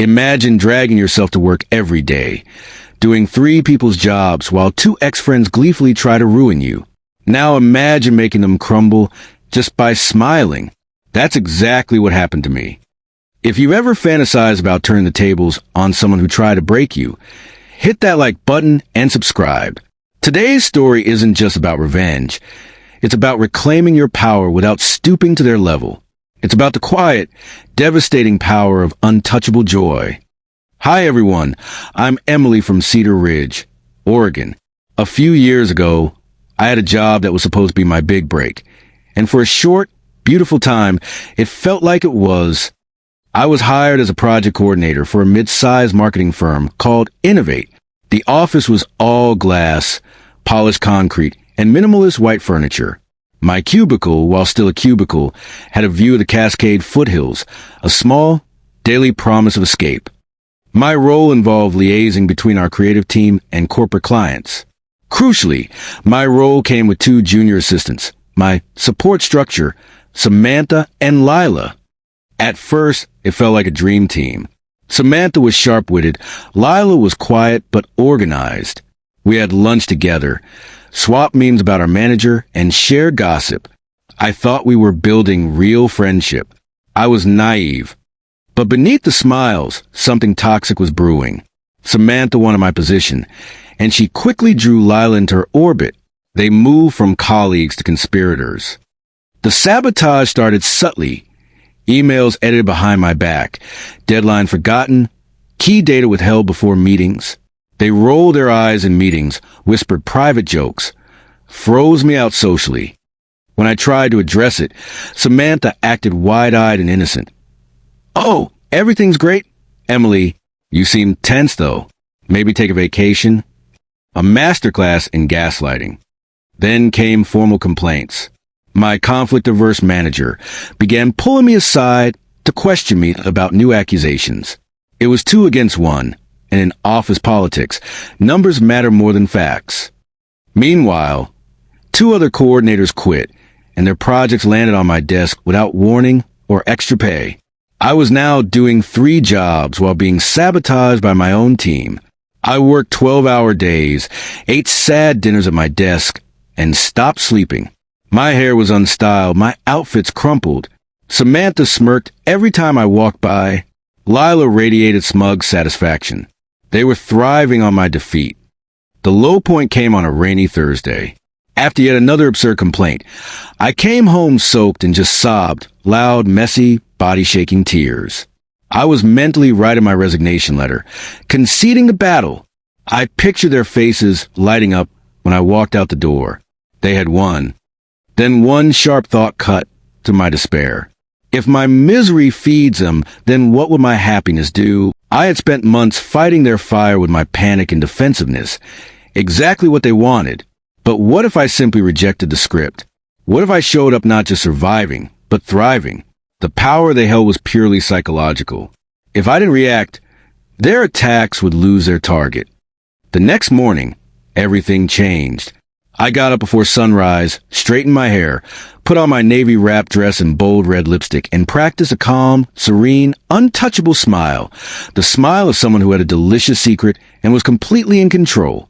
Imagine dragging yourself to work every day, doing three people's jobs while two ex-friends gleefully try to ruin you. Now imagine making them crumble just by smiling. That's exactly what happened to me. If you've ever fantasized about turning the tables on someone who tried to break you, hit that like button and subscribe. Today's story isn't just about revenge. It's about reclaiming your power without stooping to their level. It's about the quiet, devastating power of untouchable joy. Hi everyone, I'm Emily from Cedar Ridge, Oregon. A few years ago, I had a job that was supposed to be my big break. And for a short, beautiful time, it felt like it was. I was hired as a project coordinator for a mid-sized marketing firm called Innovate. The office was all glass, polished concrete, and minimalist white furniture. My cubicle, while still a cubicle, had a view of the Cascade foothills, a small, daily promise of escape. My role involved liaising between our creative team and corporate clients. Crucially, my role came with two junior assistants, my support structure, Samantha and Lila. At first, it felt like a dream team. Samantha was sharp-witted, Lila was quiet but organized. We had lunch together, swapped memes about our manager, and shared gossip. I thought we were building real friendship. I was naive. But beneath the smiles, something toxic was brewing. Samantha wanted my position, and she quickly drew Lila into her orbit. They moved from colleagues to conspirators. The sabotage started subtly. Emails edited behind my back, deadline forgotten, key data withheld before meetings. They rolled their eyes in meetings, whispered private jokes, froze me out socially. When I tried to address it, Samantha acted wide-eyed and innocent. "Oh, everything's great. Emily, you seem tense though. Maybe take a vacation?" A masterclass in gaslighting. Then came formal complaints. My conflict-averse manager began pulling me aside to question me about new accusations. It was 2 against 1, and in office politics, numbers matter more than facts. Meanwhile, 2 other coordinators quit, and their projects landed on my desk without warning or extra pay. I was now doing 3 jobs while being sabotaged by my own team. I worked 12-hour days, ate sad dinners at my desk, and stopped sleeping. My hair was unstyled, my outfits crumpled. Samantha smirked every time I walked by. Lila radiated smug satisfaction. They were thriving on my defeat. The low point came on a rainy Thursday. After yet another absurd complaint, I came home soaked and just sobbed, loud, messy, body-shaking tears. I was mentally writing my resignation letter, conceding the battle. I pictured their faces lighting up when I walked out the door. They had won. Then one sharp thought cut to my despair. If my misery feeds them, then what would my happiness do? I had spent months fighting their fire with my panic and defensiveness. Exactly what they wanted. But what if I simply rejected the script? What if I showed up not just surviving, but thriving? The power they held was purely psychological. If I didn't react, their attacks would lose their target. The next morning, everything changed. I got up before sunrise, straightened my hair, put on my navy wrap dress and bold red lipstick, and practiced a calm, serene, untouchable smile. The smile of someone who had a delicious secret and was completely in control.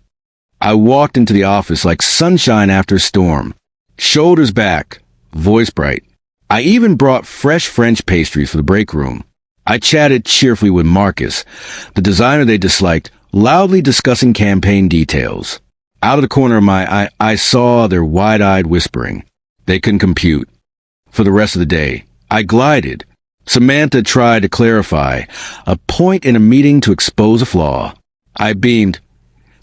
I walked into the office like sunshine after a storm. Shoulders back, voice bright. I even brought fresh French pastries for the break room. I chatted cheerfully with Marcus, the designer they disliked, loudly discussing campaign details. Out of the corner of my eye, I saw their wide-eyed whispering. They couldn't compute. For the rest of the day, I glided. Samantha tried to clarify, a point in a meeting to expose a flaw. I beamed.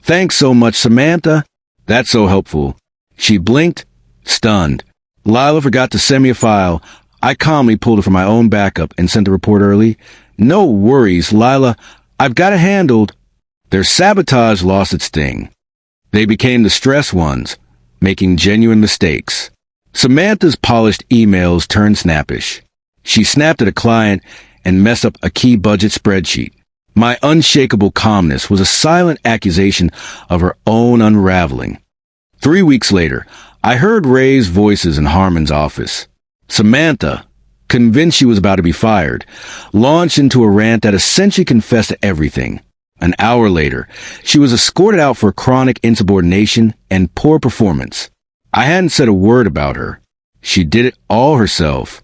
"Thanks so much, Samantha. That's so helpful." She blinked, stunned. Lila forgot to send me a file. I calmly pulled it from my own backup and sent the report early. "No worries, Lila. I've got it handled." Their sabotage lost its sting. They became the stress ones, making genuine mistakes. Samantha's polished emails turned snappish. She snapped at a client and messed up a key budget spreadsheet. My unshakable calmness was a silent accusation of her own unraveling. 3 weeks later, I heard Ray's voices in Harmon's office. "Samantha, convinced she was about to be fired, launched into a rant that essentially confessed to everything. An hour later, she was escorted out for chronic insubordination and poor performance. I hadn't said a word about her. She did it all herself.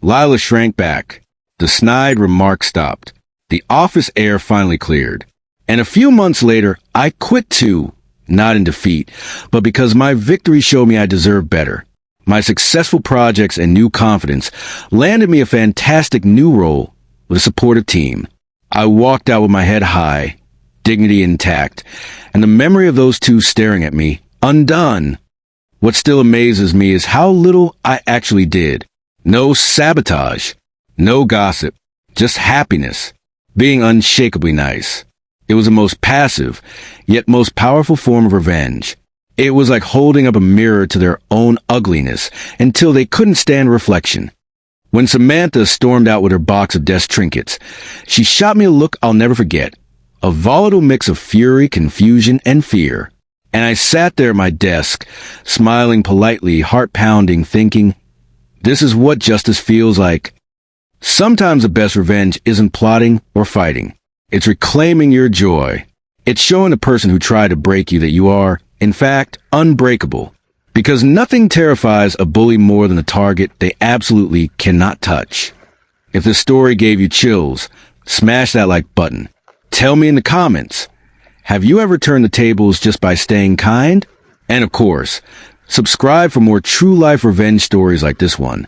Lila shrank back. The snide remark stopped. The office air finally cleared. And a few months later, I quit too, not in defeat, but because my victory showed me I deserved better. My successful projects and new confidence landed me a fantastic new role with a supportive team. I walked out with my head high, dignity intact, and the memory of those two staring at me, undone. What still amazes me is how little I actually did. No sabotage, no gossip, just happiness, being unshakably nice. It was the most passive, yet most powerful form of revenge. It was like holding up a mirror to their own ugliness until they couldn't stand reflection. When Samantha stormed out with her box of desk trinkets, she shot me a look I'll never forget, a volatile mix of fury, confusion, and fear. And I sat there at my desk, smiling politely, heart-pounding, thinking, this is what justice feels like. Sometimes the best revenge isn't plotting or fighting. It's reclaiming your joy. It's showing the person who tried to break you that you are, in fact, unbreakable. Because nothing terrifies a bully more than a target they absolutely cannot touch. If this story gave you chills, smash that like button. Tell me in the comments, have you ever turned the tables just by staying kind? And of course, subscribe for more true life revenge stories like this one.